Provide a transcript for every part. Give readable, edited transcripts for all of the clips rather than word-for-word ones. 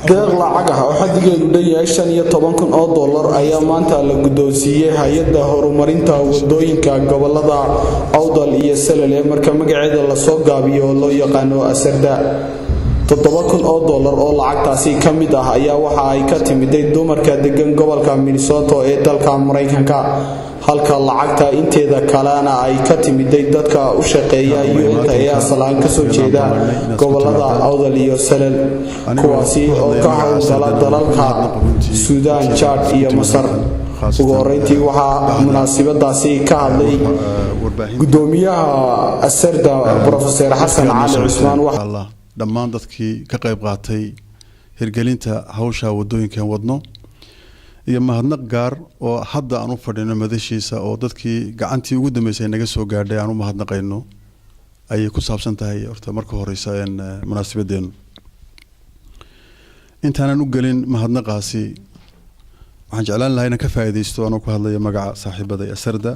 deeq lacag ah oo xadigeedu dhan 15,000 oo dollar ayaa maanta la guddoonsiiyay hay'adda horumarinta wadooyinka gobolada Awdal iyo Salale marka magaceeda la soo gaabiyo oo loo yaqaano Asarda 7,000 oo dollar oo lacagtaasi ka mid ah ayaa waxa ay ka timiday dumarka degan gobolka Minnesota ee dalka Mareykanka halka lacagta inteeda kalena ay ka timiday dadka u shaqeeya UNTA ee aslaan ka soo jeeda gobolada Awdal iyo Salale kuwaasi oo ka howlgala dalalka Suudaan, Chad iyo Masar ugu horeyntii waxaa munaasabadaasi ka hadlay gudoomiyaha Asarda Professor Xasan Cali Cusmaan dhammaan dadkii ka qayb qaatay hirgelinta hawsha wadooyinkan wadno iyo mahadnaq gaar oo hadda aan u fadhino madashiisa oo dadkii gacantii ugu dambeysay naga soo gaadhay aan u mahadnaqayno ay ku saabsan tahay horta marka horeysa munaasabadeen intaan u galin mahadnaqaasi waxaan jeclaan lahaa inaan ka faa'iideysto anoo ku hadlaya magaca saaxiibada Asarda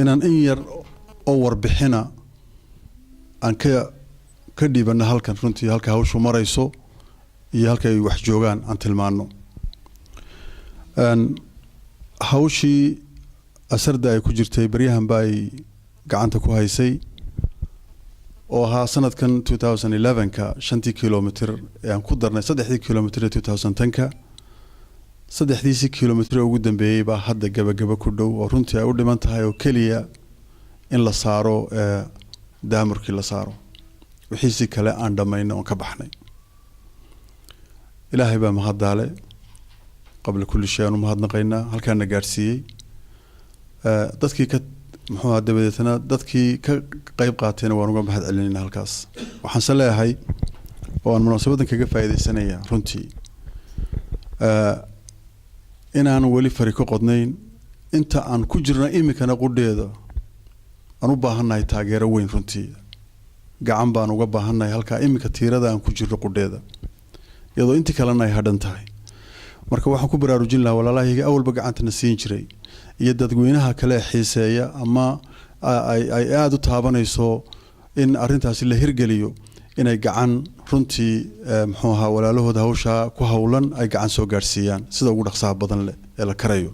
inaan in yar oo warbixina aan ka dhibana halkan runtii halka hawshu marayso iyo halka ay wax joogaan aan tilmaano hawshii Asarda ay ku jirtay baryahan ba ay gacanta ku haysay oo ha sanadkan 2011ka 5 kilomitir aan ku darnay 3 kilomitir 2010ka 3 kilomitir ugu dambeeyay ba hadda gabagaba ku dhow oo runtii ay u dhiman tahay oo kaliya in la saaro daamarkii la saaro wixii si kale aan dhamayno oo ka baxnay ilaahay baa mahadale qabla kulli shay aanu mahadnaqaynaa halkaana gaarsiiyay dadkii ka muxuu dabadeetana dadkii ka qayb qaatayna waan uga mahad celinaynaa halkaas waxaan se leeyahay oo aan munaasabadan kaga faa'iideysanaya runtii inaan weli fari ka qodnayn inta aan ku jirna imikana qudheeda aan u baahannahay taageero weyn runtii gacan baan uga baahannahay halka imika tiirada aan ku jirno qudheeda iyadoo intii kalena ay hadhan tahay marka waxaan ku baraarujin lahaa walaalahayga awalba gacantana siin jiray iyo dadweynaha kale xiiseeya ama ay aad u taabanayso in arrintaasi la hirgeliyo inay gacan runtii muxuu ahaa walaalahooda hawsha ku hawlan ay gacan soo gaarsiiyaan sida ugu dhaqsaha badan leh ee la karayo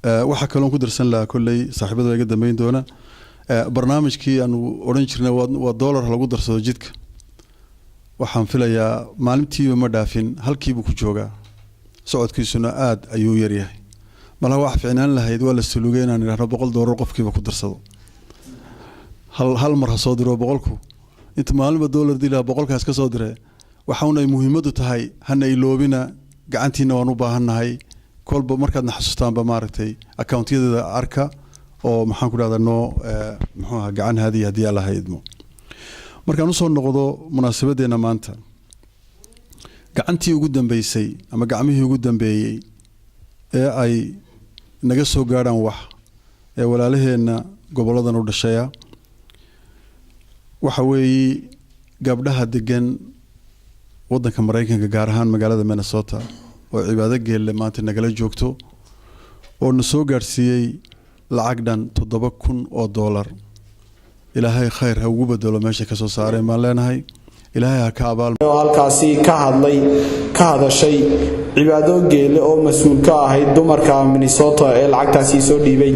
waxa kale oo ku darsan lahaa kullay saaxiibada iga dambeyn doona barnaamijkii aan oran jirnay waa dollar lagu darsado jidka waxaan filayaa maalintiiba ma dhaafin halkiiba ku joogaa socodkiisuna aad ayuu yar yahay malaha wax fiicnaan lahayd waa la suluugay inaan idhaahno $100 qofkiiba ku darsado hal mar ha soo diro 100ku inta maalinba dollar dilaa 100kaas ka soo diree waxaana ay muhiimadu tahay hana iloobina gacantiina waan u baahannahay kolba markaad xasuustaanba maaragtay account-yada arka oo maxaan ku dhahdaa muxuu ahaa gacan hadii alla haydmo markaan u soo noqdo munaasabadeena maanta gacantii ugu dambeysay ama gacmihii ugu dambeeyay ee ay naga soo gaaraan wax ee walaalaheena goboladan u dhashaya waxa weeye gabdhaha degan wadanka Mareykanka gaar ahaan magaalada Minnesota oo cibaado geelle maanta nagala joogto oo na soo gaarsiiyay lacag dhan $7,000 ilaahay khayr ha ugu bedelo meesha ka soo saaray ma leenahay ilaahay ha ka abaal halkaasi ka hadashay cibaado geelle oo mas'uul ka ahayd dumarka Minnesota ee lacagtaasi soo dhiibay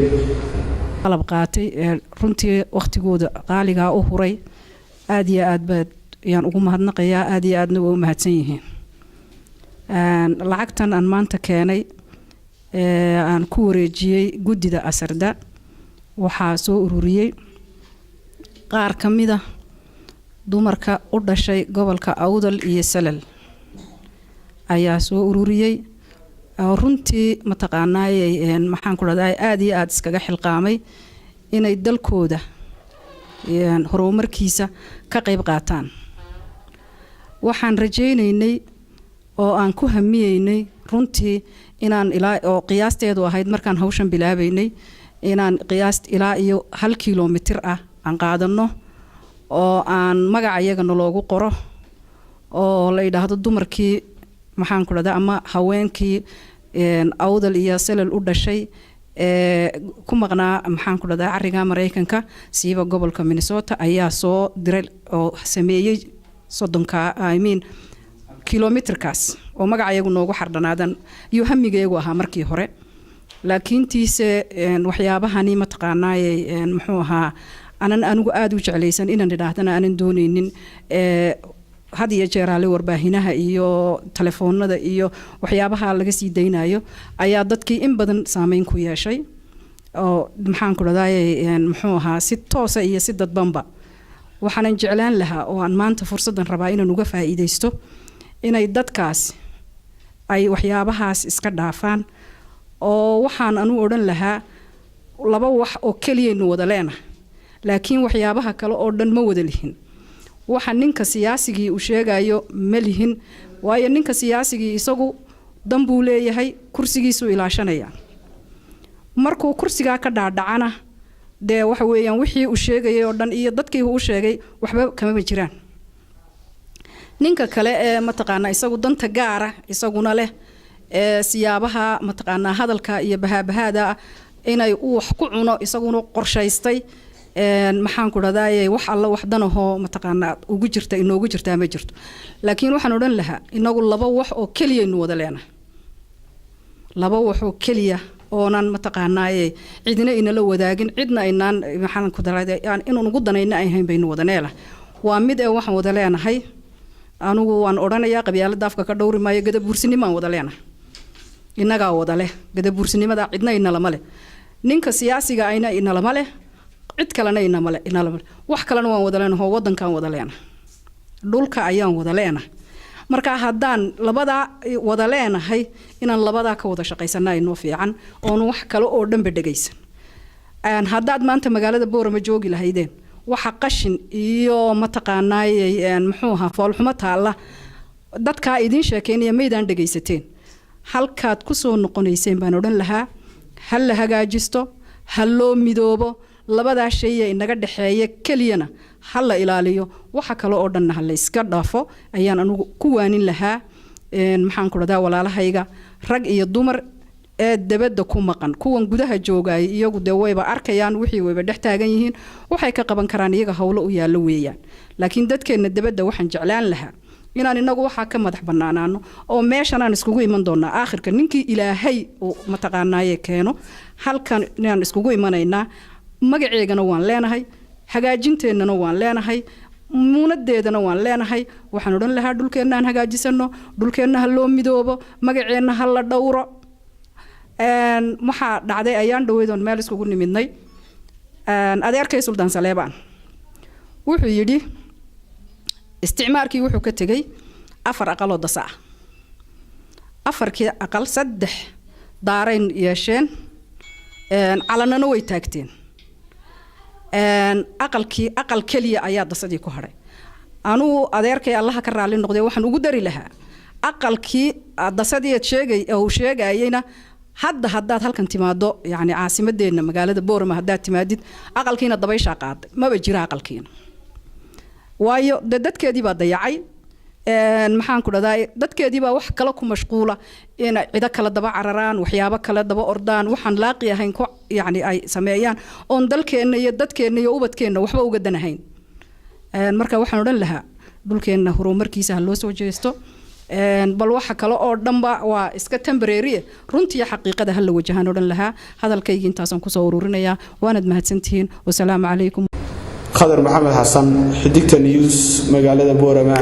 qalab qaatay runtii waqtigooda qaaliga u huray aad iyo aad baad yaan ugu mahadnaqayaa aad iyo aadna waa u mahadsan yihiin lacagtan aan maanta keenay aan ku wareejiyay gudida Asarda waxaa soo ururiyay qaar kamida dumarka u dhashay gobolka Awdal iyo Salale ayaa soo ururiyay runtii mataqaanaayay maxaan ku raday aad iyo aad iskaga xilqaamay inay dalkooda horumarkiisa ka qayb qaataan waxaan rajaynaynay oo aan ku hamiyeynay runtii inaan ilaa oo qiyaasteedu ahayd markaan hawshan bilaabaynay inaan qiyaast ilaa iyo 1 kilomitir ah aan qaadano oo aan magacayagana loogu qoro oo la yiraahdo dumarkii maxaan ku raday ama haweenkii Awdal iyo Salale u dhashay ku maqnaa maxaan ku raday ariga Mareykanka siiba gobolka Minnesota ayaa soo diray oo sameeyay soddonka I mean kilometerkaas oo magacayagu noogu xardhanaadan iyo hamigayagu ahaa markii hore laakiin tiise waxyaabahani ma taqaanaayay muxuu ahaa anigu aad u jeclaysan inaan idhaahdana aanan doonaynin had iyo jeer alle warbaahinaha iyo telefoonada iyo waxyaabaha laga sii daynayo ayaa dadkii in badan saameyn ku yeeshay oo maxaan ku dhadaayay muxuu ahaa si toos ah iyo si dadbanba waxaan jeclaan lahaa oo aan maanta fursadan rabaa inaan uga faa'iideysto inay dadkaas ay waxyaabahaas iska dhaafaan oo waxaan anu odhan lahaa laba wax oo kaliya wada leena laakiin waxyaabaha kale oo dhan ma wada lihin waxa ninka siyaasigii uu sheegayo ma lihin waayo ninka siyaasigii isagu dan buu leeyahay kursigiisu ilaashanaya markuu kursiga ka dhaadhacana dee waxa weeyaan wixii uu sheegay oo dhan iyo dadkii uu sheegay waxba kama jiraan ninka kale ee ma taqaana isagu danta gaara isaguna leh siyaabaha ma taqaana hadalka iyo bahaabahada inay uu wax ku cuno isaguna qorshaystay maxaan ku dhadaayay wax alla wax danaho ma taqaana ugu jirta inoogu jirta ma jirto laakiin waxaan odhan lahaa inagu laba wax oo kaliya inuu wada leena laba wax oo kaliya oonan ma taqaanaayay cidina inala wadaagin cidna inaan maxaan ku dhaladay inuu ugu danayna ay hayn baynu wada neela waa mid ee waxaan wada leenahay anigu waan odhanayaa qabyaalada afka ka dhowri maayo gadabuursinimo aan wada leenahay inaga wada leh gadabuursinimada cidna inala male ninka siyaasiga ayna inala male cid kalena inala male wax kalena waan wada leenahay wadankan wada leenahay dhulka ayaan wada leenahay marka haddaan labada wada leenahay inaan labada ka wada shaqaysanaa inoo fiican oo wax kale oo dhanba dhageysan haddaad maanta magaalada Boorama joogi lahaydeen waxa qashin iyo ma taqaanaayay muxuu ahaa foolxumo taala dadka idin sheekeynaya meedaan dhageysateen halkaad ku soo noqonayseen baan odhan lahaa hal la hagaajisto hal loo midoobo labada shay ee inaga dhaxeeya kaliyana hal la ilaaliyo waxa kale oo dhan hal la iska dhaafo ayaan anigu ku waanin lahaa maxaan ku dhadaa walaalahayga rag iyo dumar ee dabada ku maqan kuwan gudaha joogay iyagu de wayba arkayaan wixii wayba dhex taagan yihiin waxay ka qaban karaan iyaga hawlo u yaalo weeyaan laakiin dadkeena dabada waxaan jeclaan lahaa inaan inagu waxa ka madax banaanaano oo meeshan aan iskugu iman doonaa aakhirka ninkii ilaahay oo ma taqaanaayay keeno halkan inaan iskugu imanaynaa magaceegana waan leenahay hagaajinteennana waan leenahay muunadeedana waan leenahay waxaan odhan lahaa dhulkeenna aan hagaajisano dhulkeenna ha loo midoobo magaceenna ha la dhowro waxaa dhacday ayaan dhaweedoon meel iskugu nimidnay adeerkay Sultan Saleebaan wuxuu yidhi isticmaalkii wuxuu ka tegay 4 aqal oo dasa afarkii aqal 3 daarayn yeesheen calanana way taagteen aqal kaliya ayaa dasadii ku haray anuu adeerkay Allah ka raali noqday waxaan ugu dari lahaa aqalkii dasadii sheegayna haddaad halkan timaado yani caasimadeena magaalada Boorama haddaad timaadid aqalkiina dabaysha qaaday maba jira aqalkiina waayo dadkeedii baa dayacay maxaan ku dhaday dadkeedii baa wax kala ku mashquula in cid kala daba cararaan waxyaabo kala daba ordaan waxaan laaqi ahayn ku yani ay sameeyaan on dalkeena iyo dadkeena iyo ubadkeena waxba uga danahayn marka waxaan odhan lahaa dhulkeena horumarkiisa loo soo jeesto bal waxa kale oo dhanba waa iska temporary runtii xaqiiqada hal wajahan odhan lahaa hadalkayga intaas aan ku soo ururinaya waanad mahadsantihiin wassalaamu calaykum Khadar Maxamed Xasan xidigta news magaalada Boorama